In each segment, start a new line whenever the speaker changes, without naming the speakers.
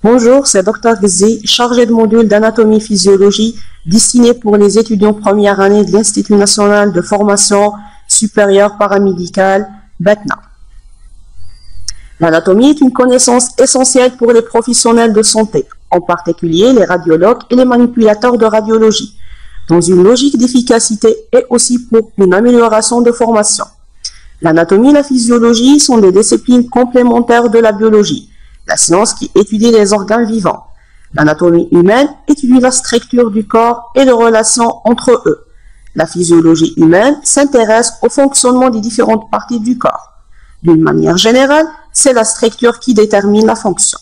Bonjour, c'est Dr Gzi, chargé de module d'anatomie-physiologie destiné pour les étudiants première année de l'Institut national de formation supérieure paramédicale, BETNA. L'anatomie est une connaissance essentielle pour les professionnels de santé, en particulier les radiologues et les manipulateurs de radiologie, dans une logique d'efficacité et aussi pour une amélioration de formation. L'anatomie et la physiologie sont des disciplines complémentaires de la biologie, la science qui étudie les organes vivants. L'anatomie humaine étudie la structure du corps et les relations entre eux. La physiologie humaine s'intéresse au fonctionnement des différentes parties du corps. D'une manière générale, c'est la structure qui détermine la fonction.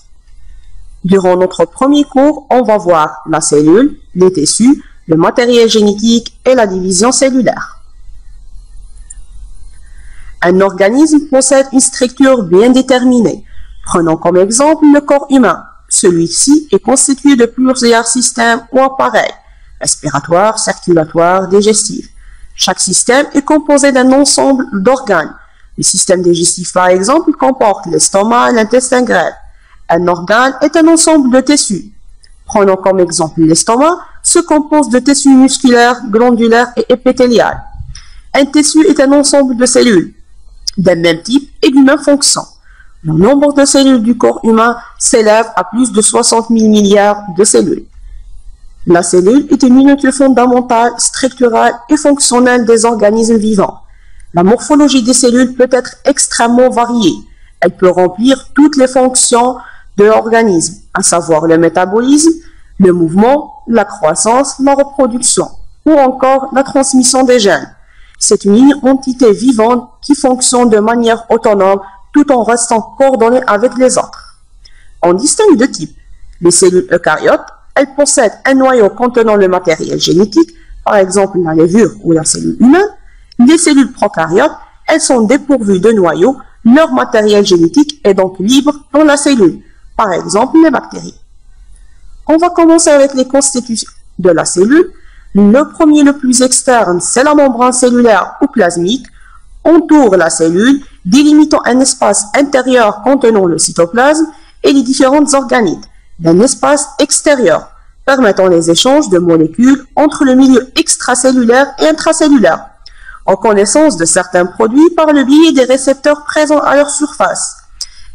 Durant notre premier cours, on va voir la cellule, les tissus, le matériel génétique et la division cellulaire. Un organisme possède une structure bien déterminée. Prenons comme exemple le corps humain. Celui-ci est constitué de plusieurs systèmes ou appareils, respiratoires, circulatoires, digestifs. Chaque système est composé d'un ensemble d'organes. Le système digestif, par exemple, comporte l'estomac et l'intestin grêle. Un organe est un ensemble de tissus. Prenons comme exemple l'estomac, se compose de tissus musculaires, glandulaires et épithéliales. Un tissu est un ensemble de cellules d'un même type et d'une même fonction. Le nombre de cellules du corps humain s'élève à plus de 60 000 milliards de cellules. La cellule est une unité fondamentale, structurale et fonctionnelle des organismes vivants. La morphologie des cellules peut être extrêmement variée. Elle peut remplir toutes les fonctions de l'organisme, à savoir le métabolisme, le mouvement, la croissance, la reproduction ou encore la transmission des gènes. C'est une entité vivante qui fonctionne de manière autonome tout en restant coordonnée avec les autres. On distingue deux types. Les cellules eucaryotes, elles possèdent un noyau contenant le matériel génétique, par exemple la levure ou la cellule humaine. Les cellules prokaryotes, elles sont dépourvues de noyau, leur matériel génétique est donc libre dans la cellule, par exemple les bactéries. On va commencer avec les constitutions de la cellule. Le premier, le plus externe, c'est la membrane cellulaire ou plasmique, entoure la cellule, délimitant un espace intérieur contenant le cytoplasme et les différentes organites, d'un espace extérieur, permettant les échanges de molécules entre le milieu extracellulaire et intracellulaire, en connaissance de certains produits par le biais des récepteurs présents à leur surface.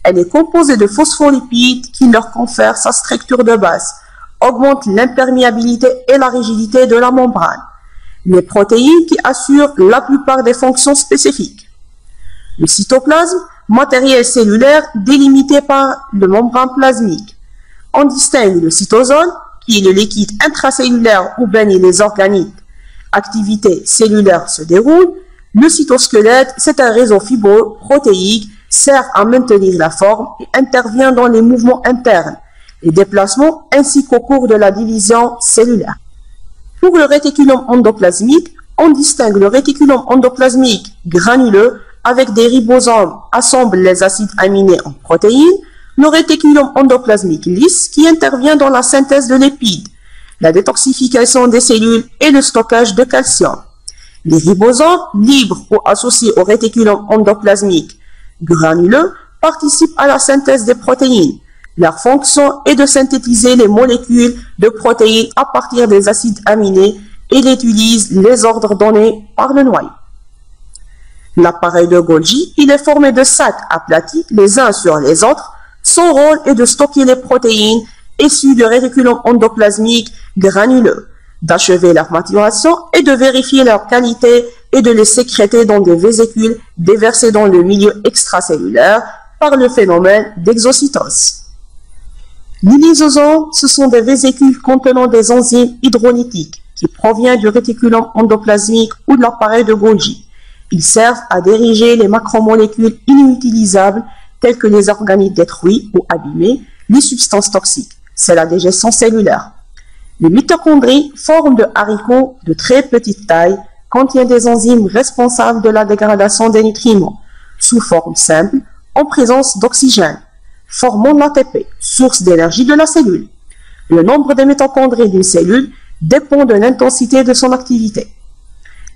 Elle est composée de phospholipides qui leur confèrent sa structure de base, augmente l'imperméabilité et la rigidité de la membrane. Les protéines qui assurent la plupart des fonctions spécifiques. Le cytoplasme, matériel cellulaire délimité par le membrane plasmique. On distingue le cytosol, qui est le liquide intracellulaire où baignent les organites. Activité cellulaire se déroule. Le cytosquelette, c'est un réseau fibroprotéique, sert à maintenir la forme et intervient dans les mouvements internes, les déplacements ainsi qu'au cours de la division cellulaire. Pour le réticulum endoplasmique, on distingue le réticulum endoplasmique granuleux avec des ribosomes assemblent les acides aminés en protéines, le réticulum endoplasmique lisse qui intervient dans la synthèse de lipides, la détoxification des cellules et le stockage de calcium. Les ribosomes, libres ou associés au réticulum endoplasmique granuleux, participent à la synthèse des protéines. Leur fonction est de synthétiser les molécules de protéines à partir des acides aminés et ils utilisent les ordres donnés par le noyau. L'appareil de Golgi, il est formé de sacs aplatis les uns sur les autres. Son rôle est de stocker les protéines issues du réticulum endoplasmique granuleux, d'achever leur maturation et de vérifier leur qualité et de les sécréter dans des vésicules déversées dans le milieu extracellulaire par le phénomène d'exocytose. Les lysosomes, ce sont des vésicules contenant des enzymes hydrolytiques qui proviennent du réticulum endoplasmique ou de l'appareil de Golgi. Ils servent à diriger les macromolécules inutilisables telles que les organites détruits ou abîmés, les substances toxiques. C'est la digestion cellulaire. Les mitochondries, forment de haricots de très petite taille, contiennent des enzymes responsables de la dégradation des nutriments, sous forme simple, en présence d'oxygène, formant l'ATP, source d'énergie de la cellule. Le nombre de mitochondries d'une cellule dépend de l'intensité de son activité.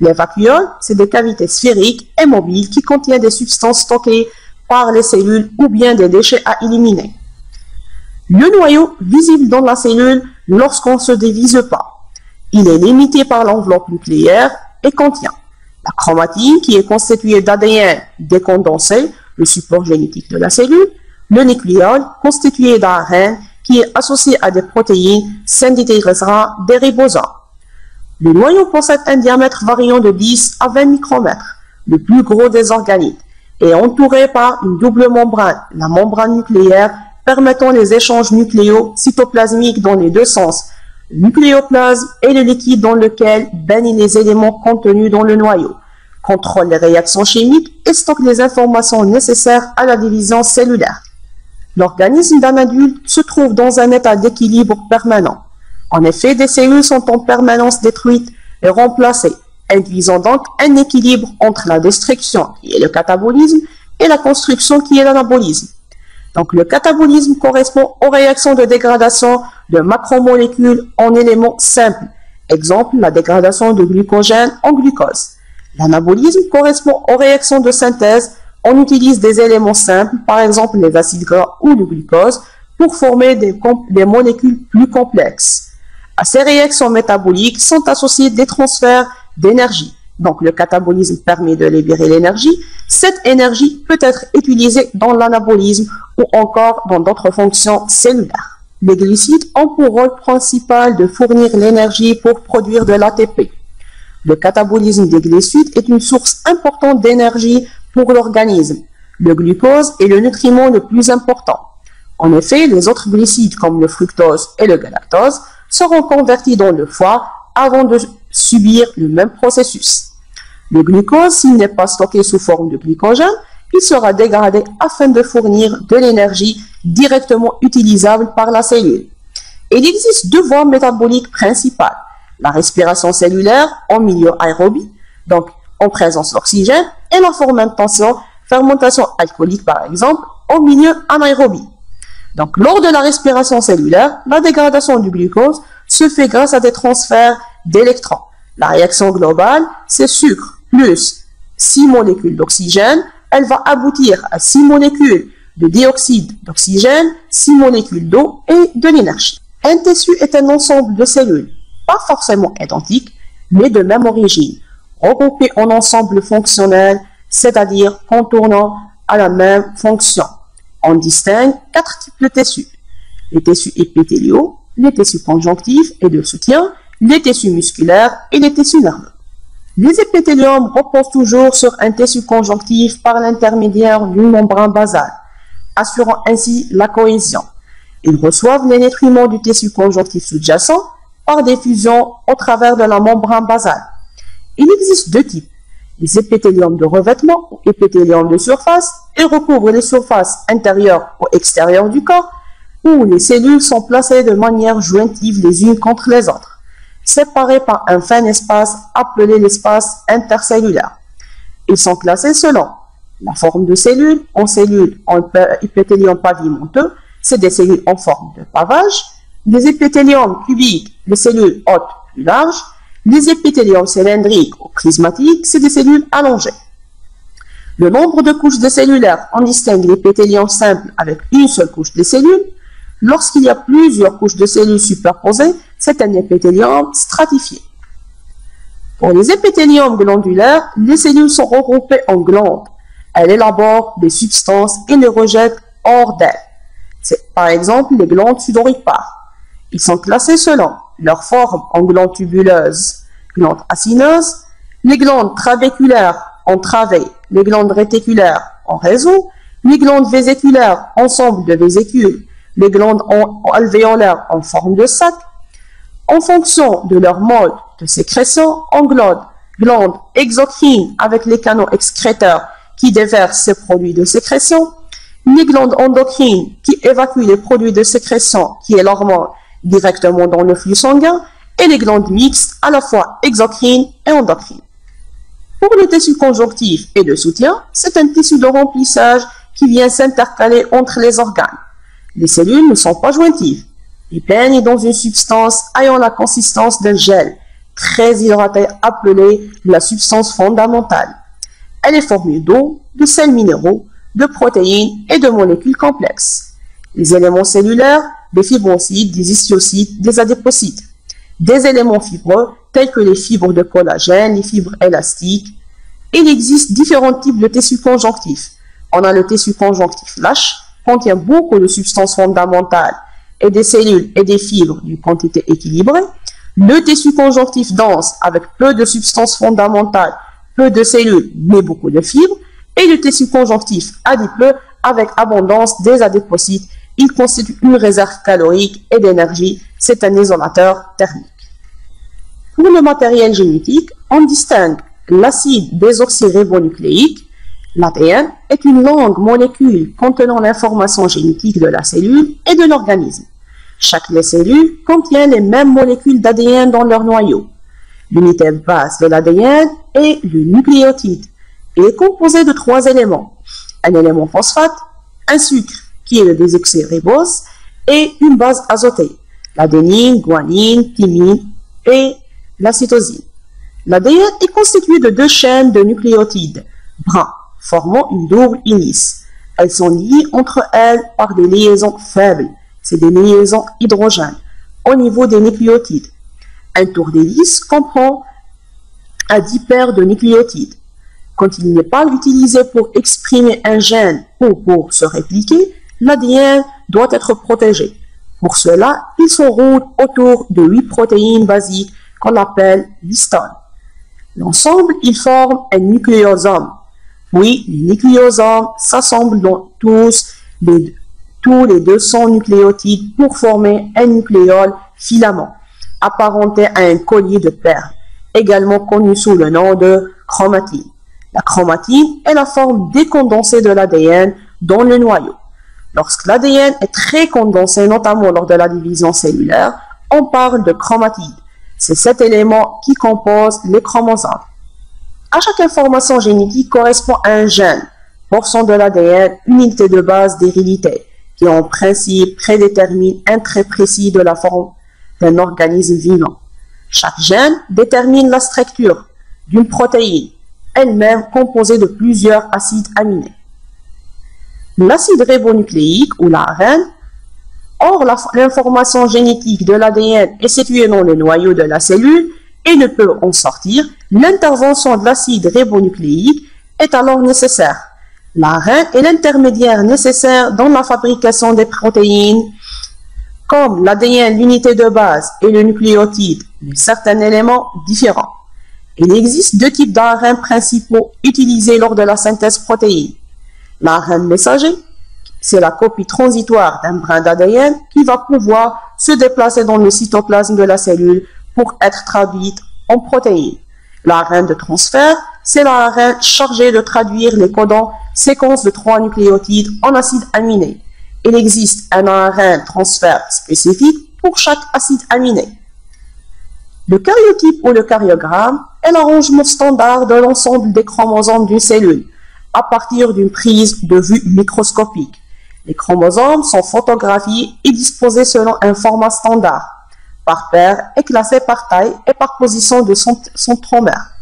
Les vacuoles, c'est des cavités sphériques et mobiles qui contiennent des substances stockées par les cellules ou bien des déchets à éliminer. Le noyau, visible dans la cellule lorsqu'on ne se divise pas. Il est limité par l'enveloppe nucléaire et contient la chromatine qui est constituée d'ADN décondensé, le support génétique de la cellule, le nucléole constitué d'ARN qui est associé à des protéines, synthétisera des ribosomes. Le noyau possède un diamètre variant de 10 à 20 micromètres, le plus gros des organites, et est entouré par une double membrane, la membrane nucléaire, permettant les échanges nucléo-cytoplasmiques dans les deux sens, le nucléoplasme est le liquide dans lequel baignent les éléments contenus dans le noyau, contrôle les réactions chimiques et stocke les informations nécessaires à la division cellulaire. L'organisme d'un adulte se trouve dans un état d'équilibre permanent. En effet, des cellules sont en permanence détruites et remplacées, induisant donc un équilibre entre la destruction, qui est le catabolisme, et la construction, qui est l'anabolisme. Donc, le catabolisme correspond aux réactions de dégradation de macromolécules en éléments simples. Exemple, la dégradation de glucogène en glucose. L'anabolisme correspond aux réactions de synthèse. On utilise des éléments simples, par exemple les acides gras ou le glucose, pour former des molécules plus complexes. À ces réactions métaboliques sont associés des transferts d'énergie. Donc, le catabolisme permet de libérer l'énergie. Cette énergie peut être utilisée dans l'anabolisme ou encore dans d'autres fonctions cellulaires. Les glucides ont pour rôle principal de fournir l'énergie pour produire de l'ATP. Le catabolisme des glucides est une source importante d'énergie pour l'organisme. Le glucose est le nutriment le plus important. En effet, les autres glucides comme le fructose et le galactose seront convertis dans le foie avant de subir le même processus. Le glucose, s'il n'est pas stocké sous forme de glycogène, il sera dégradé afin de fournir de l'énergie directement utilisable par la cellule. Il existe deux voies métaboliques principales, la respiration cellulaire en milieu aérobie, donc en présence d'oxygène, et la fermentation alcoolique par exemple, en milieu anaérobie. Donc lors de la respiration cellulaire, la dégradation du glucose se fait grâce à des transferts d'électrons. La réaction globale, c'est sucre plus 6 molécules d'oxygène, elle va aboutir à 6 molécules de dioxyde d'oxygène, 6 molécules d'eau et de l'énergie. Un tissu est un ensemble de cellules, pas forcément identiques, mais de même origine, regroupées en ensemble fonctionnel, c'est-à-dire contournant à la même fonction. On distingue 4 types de tissus: les tissus épithéliaux, les tissus conjonctifs et de soutien, les tissus musculaires et les tissus nerveux. Les épithéliums reposent toujours sur un tissu conjonctif par l'intermédiaire d'une membrane basale, assurant ainsi la cohésion. Ils reçoivent les nutriments du tissu conjonctif sous-jacent par diffusion au travers de la membrane basale. Il existe deux types: les épithéliums de revêtement ou épithéliums de surface. Ils recouvrent les surfaces intérieures ou extérieures du corps, où les cellules sont placées de manière jointive les unes contre les autres, séparés par un fin espace appelé l'espace intercellulaire. Ils sont classés selon la forme de cellule. En cellules en épithélium pavimenteux, c'est des cellules en forme de pavage. Les épithéliums cubiques, les cellules hautes plus larges. Les épithéliums cylindriques ou prismatiques, c'est des cellules allongées. Le nombre de couches de cellulaires, on distingue l'épithélium simple avec une seule couche de cellules. Lorsqu'il y a plusieurs couches de cellules superposées, c'est un épithélium stratifié. Pour les épithéliums glandulaires, les cellules sont regroupées en glandes. Elles élaborent des substances et les rejettent hors d'elles. C'est par exemple les glandes sudoripares. Ils sont classés selon leur forme en glandes tubuleuses, glandes acineuses, les glandes trabéculaires en travée, les glandes réticulaires en réseau, les glandes vésiculaires, ensemble de vésicules, les glandes alvéolaires en forme de sac. En fonction de leur mode de sécrétion, on glandes exocrines avec les canaux excréteurs qui déversent ces produits de sécrétion, les glandes endocrines qui évacuent les produits de sécrétion qui est l'hormone directement dans le flux sanguin, et les glandes mixtes à la fois exocrines et endocrines. Pour le tissu conjonctif et de soutien, c'est un tissu de remplissage qui vient s'intercaler entre les organes. Les cellules ne sont pas jointives. Ils baignent dans une substance ayant la consistance d'un gel, très hydraté appelé la substance fondamentale. Elle est formée d'eau, de sels minéraux, de protéines et de molécules complexes. Les éléments cellulaires, des fibrocytes, des histiocytes, des adépocytes. Des éléments fibreux tels que les fibres de collagène, les fibres élastiques. Il existe différents types de tissus conjonctifs. On a le tissu conjonctif lâche, contient beaucoup de substances fondamentales et des cellules et des fibres d'une quantité équilibrée. Le tissu conjonctif dense avec peu de substances fondamentales, peu de cellules mais beaucoup de fibres. Et le tissu conjonctif adipeux avec abondance des adépocytes. Il constitue une réserve calorique et d'énergie. C'est un isolateur thermique. Pour le matériel génétique, on distingue l'acide désoxyribonucléique. L'ADN est une longue molécule contenant l'information génétique de la cellule et de l'organisme. Chaque des cellules contient les mêmes molécules d'ADN dans leur noyau. L'unité de base de l'ADN est le nucléotide. Il est composé de 3 éléments. Un élément phosphate, un sucre qui est le désoxyribose et une base azotée, l'adénine, guanine, thymine et la cytosine. L'ADN est constitué de 2 chaînes de nucléotides bruns, formant une double hélice. Elles sont liées entre elles par des liaisons faibles, c'est des liaisons hydrogènes, au niveau des nucléotides. Un tour d'hélice comprend à 10 paires de nucléotides. Quand il n'est pas utilisé pour exprimer un gène ou pour se répliquer, l'ADN doit être protégé. Pour cela, il s'enroule autour de 8 protéines basiques qu'on appelle l'histone. L'ensemble, ils forment un nucléosome. Oui, les nucléosomes s'assemblent dans tous les 200 nucléotides pour former un nucléole filament, apparenté à un collier de perles, également connu sous le nom de chromatine. La chromatine est la forme décondensée de l'ADN dans le noyau. Lorsque l'ADN est très condensé, notamment lors de la division cellulaire, on parle de chromatide. C'est cet élément qui compose les chromosomes. À chaque information génétique correspond à un gène, portion de l'ADN, unité de base d'hérédité, qui en principe prédétermine un trait précis de la forme d'un organisme vivant. Chaque gène détermine la structure d'une protéine, elle-même composée de plusieurs acides aminés. L'acide ribonucléique ou l'ARN, or l'information génétique de l'ADN est située dans le noyau de la cellule et ne peut en sortir, l'intervention de l'acide ribonucléique est alors nécessaire. L'ARN est l'intermédiaire nécessaire dans la fabrication des protéines, comme l'ADN, l'unité de base, et le nucléotide, mais certains éléments différents. Il existe 2 types d'ARN principaux utilisés lors de la synthèse protéine. L'ARN messager, c'est la copie transitoire d'un brin d'ADN qui va pouvoir se déplacer dans le cytoplasme de la cellule pour être traduite en protéines. L'ARN de transfert, c'est l'ARN chargé de traduire les codons séquences de 3 nucléotides en acides aminés. Il existe un ARN transfert spécifique pour chaque acide aminé. Le karyotype ou le karyogramme est l'arrangement standard de l'ensemble des chromosomes d'une cellule à partir d'une prise de vue microscopique. Les chromosomes sont photographiés et disposés selon un format standard, par paire et classés par taille et par position de centromère.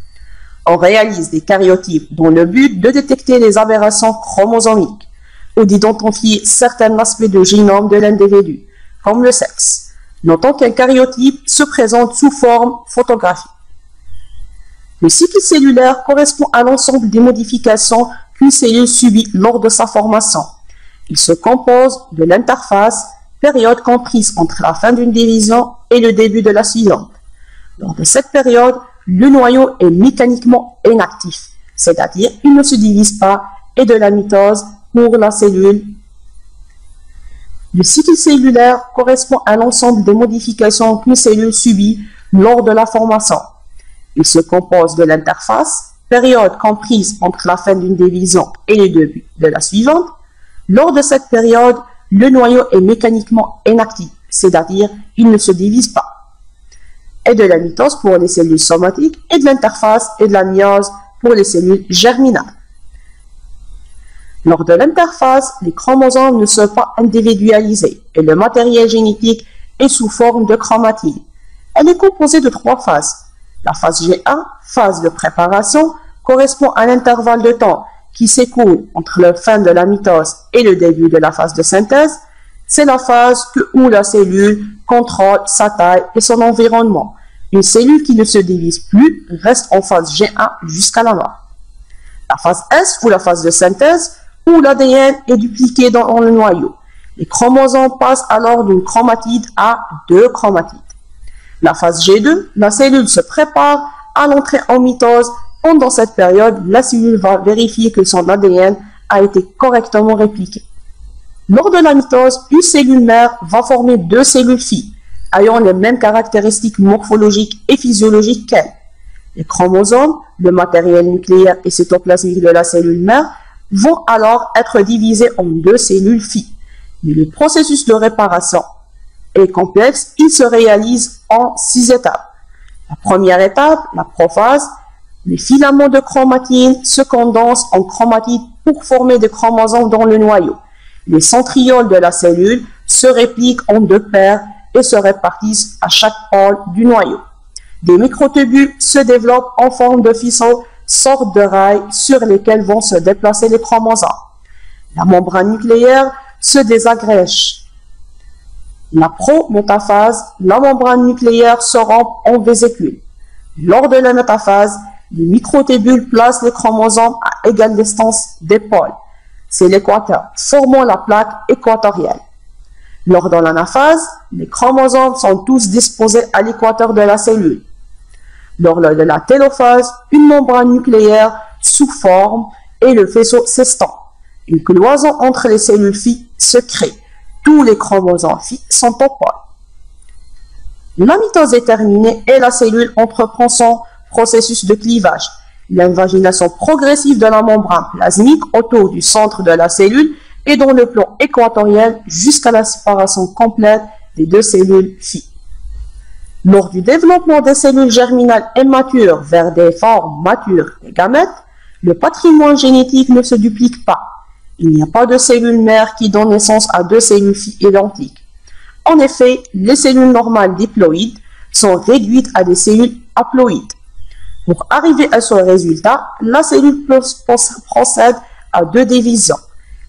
On réalise des karyotypes dans le but de détecter les aberrations chromosomiques ou d'identifier certains aspects du génome de l'individu, comme le sexe. Notons qu'un karyotype se présente sous forme photographique. Le cycle cellulaire correspond à l'ensemble des modifications qu'une cellule subit lors de sa formation. Il se compose de l'interface, période comprise entre la fin d'une division et le début de la suivante. Lors de cette période, le noyau est mécaniquement inactif, c'est-à-dire il ne se divise pas, et de la mitose pour la cellule. Le cycle cellulaire correspond à l'ensemble des modifications qu'une cellule subit lors de la formation. Il se compose de l'interface, période comprise entre la fin d'une division et le début de la suivante. Lors de cette période, le noyau est mécaniquement inactif, c'est-à-dire il ne se divise pas. Et de la mitose pour les cellules somatiques et de l'interface et de la myose pour les cellules germinales. Lors de l'interface, les chromosomes ne sont pas individualisés et le matériel génétique est sous forme de chromatine. Elle est composée de 3 phases. La phase G1, phase de préparation, correspond à l'intervalle de temps qui s'écoule entre la fin de la mitose et le début de la phase de synthèse. C'est la phase où la cellule contrôle sa taille et son environnement. Une cellule qui ne se divise plus reste en phase G1 jusqu'à la mort. La phase S ou la phase de synthèse, où l'ADN est dupliqué dans le noyau. Les chromosomes passent alors d'une chromatide à deux chromatides. La phase G2, la cellule se prépare à l'entrée en mitose. Pendant cette période, la cellule va vérifier que son ADN a été correctement répliqué. Lors de la mitose, une cellule mère va former deux cellules filles, ayant les mêmes caractéristiques morphologiques et physiologiques qu'elle. Les chromosomes, le matériel nucléaire et cytoplasmique de la cellule mère vont alors être divisés en deux cellules filles. Mais le processus de réparation est complexe, il se réalise en 6 étapes. La première étape, la prophase, les filaments de chromatine se condensent en chromatides pour former des chromosomes dans le noyau. Les centrioles de la cellule se répliquent en deux paires et se répartissent à chaque pôle du noyau. Des microtubules se développent en forme de faisceaux, sortes de rails sur lesquels vont se déplacer les chromosomes. La membrane nucléaire se désagrège. La prométaphase, la membrane nucléaire se rompt en vésicule. Lors de la métaphase, les microtubules placent les chromosomes à égale distance des pôles. C'est l'équateur, formant la plaque équatoriale. Lors de l'anaphase, les chromosomes sont tous disposés à l'équateur de la cellule. Lors de la télophase, une membrane nucléaire sous forme et le faisceau s'estompe. Une cloison entre les cellules filles se crée. Tous les chromosomes filles sont au pôle. La mitose est terminée et la cellule entreprend son processus de clivage. L'invagination progressive de la membrane plasmique autour du centre de la cellule et dans le plan équatorial jusqu'à la séparation complète des deux cellules filles. Lors du développement des cellules germinales immatures vers des formes matures des gamètes, le patrimoine génétique ne se duplique pas. Il n'y a pas de cellules mères qui donnent naissance à deux cellules filles identiques. En effet, les cellules normales diploïdes sont réduites à des cellules haploïdes. Pour arriver à ce résultat, la cellule procède à deux divisions,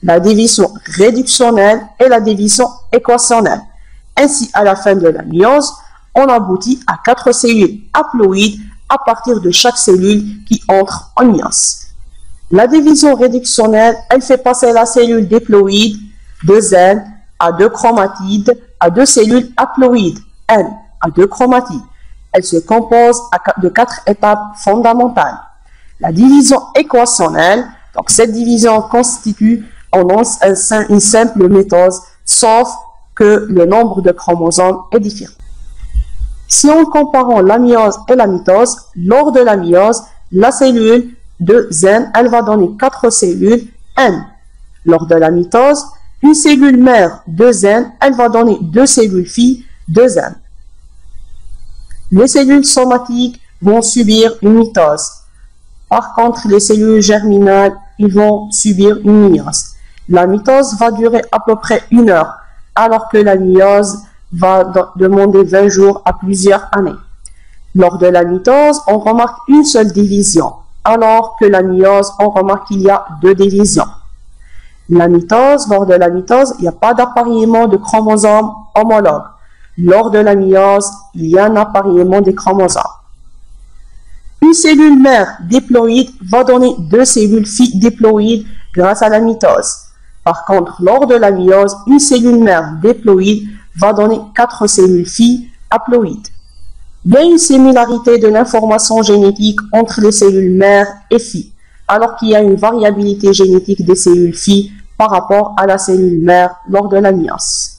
la division réductionnelle et la division équationnelle. Ainsi, à la fin de la méiose, on aboutit à 4 cellules haploïdes à partir de chaque cellule qui entre en méiose. La division réductionnelle, elle fait passer la cellule diploïde de N à deux chromatides à deux cellules haploïdes N à deux chromatides. Elle se compose de 4 étapes fondamentales. La division équationnelle, donc cette division constitue une simple mitose, sauf que le nombre de chromosomes est différent. Si on compare la méiose et la mitose, lors de la méiose, la cellule de N, elle va donner 4 cellules N. Lors de la mitose, une cellule mère de N, elle va donner 2 cellules filles de N. Les cellules somatiques vont subir une mitose. Par contre, les cellules germinales, ils vont subir une méiose. La mitose va durer à peu près 1 heure, alors que la méiose va demander 20 jours à plusieurs années. Lors de la mitose, on remarque une seule division, alors que la méiose, on remarque qu'il y a 2 divisions. Lors de la mitose, il n'y a pas d'appareillement de chromosomes homologues. Lors de la méiose, il y a un appareillement des chromosomes. Une cellule mère diploïde va donner 2 cellules filles diploïdes grâce à la mitose. Par contre, lors de la méiose, une cellule mère diploïde va donner 4 cellules filles haploïdes. Il y a une similarité de l'information génétique entre les cellules mères et filles, alors qu'il y a une variabilité génétique des cellules filles par rapport à la cellule mère lors de la méiose.